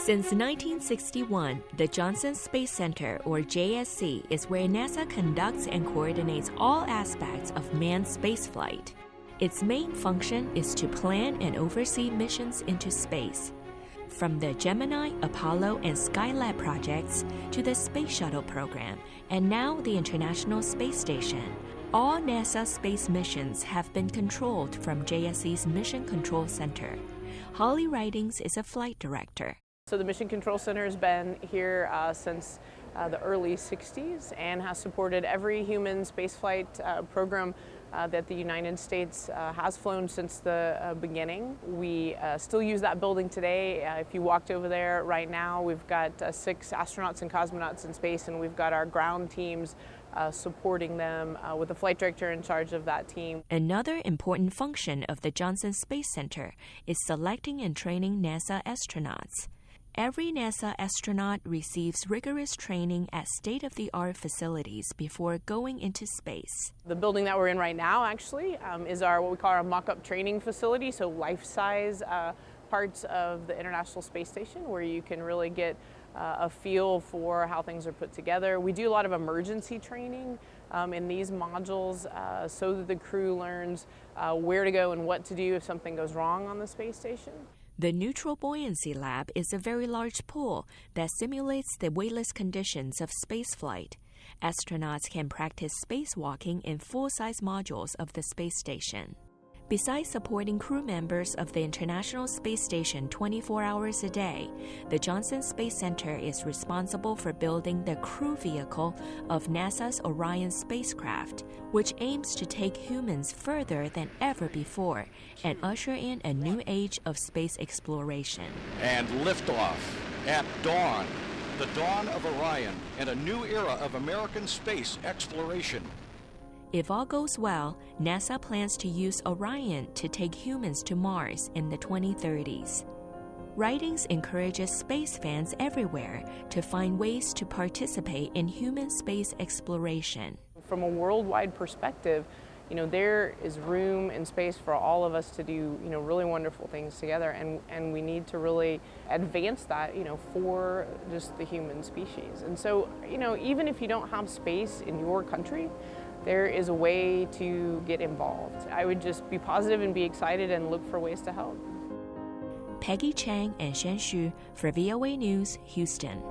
Since 1961, the Johnson Space Center, or JSC, is where NASA conducts and coordinates all aspects of manned spaceflight. Its main function is to plan and oversee missions into space. From the Gemini, Apollo, and Skylab projects to the Space Shuttle program, and now the International Space Station, all NASA space missions have been controlled from JSC's Mission Control Center. Holly Ridings is a flight director. So the Mission Control Center has been here since the early 60s and has supported every human spaceflight program that the United States has flown since the beginning. We still use that building today. If you walked over there right now, we've got 6 astronauts and cosmonauts in space, and we've got our ground teams supporting them with the flight director in charge of that team. Another important function of the Johnson Space Center is selecting and training NASA astronauts. Every NASA astronaut receives rigorous training at state-of-the-art facilities before going into space. The building that we're in right now actually is what we call our mock-up training facility, so life-size parts of the International Space Station where you can really get a feel for how things are put together. We do a lot of emergency training in these modules so that the crew learns where to go and what to do if something goes wrong on the space station. The Neutral Buoyancy Lab is a very large pool that simulates the weightless conditions of spaceflight. Astronauts can practice spacewalking in full-size modules of the space station. Besides supporting crew members of the International Space Station 24 hours a day, the Johnson Space Center is responsible for building the crew vehicle of NASA's Orion spacecraft, which aims to take humans further than ever before and usher in a new age of space exploration. And liftoff at dawn, the dawn of Orion, and a new era of American space exploration. If all goes well, NASA plans to use Orion to take humans to Mars in the 2030s. Ridings encourages space fans everywhere to find ways to participate in human space exploration. From a worldwide perspective, there is room and space for all of us to do, really wonderful things together, and we need to really advance that, for just the human species. And so, even if you don't have space in your country, there is a way to get involved. I would just be positive and be excited and look for ways to help. Peggy, Chang, and Shan for VOA News, Houston.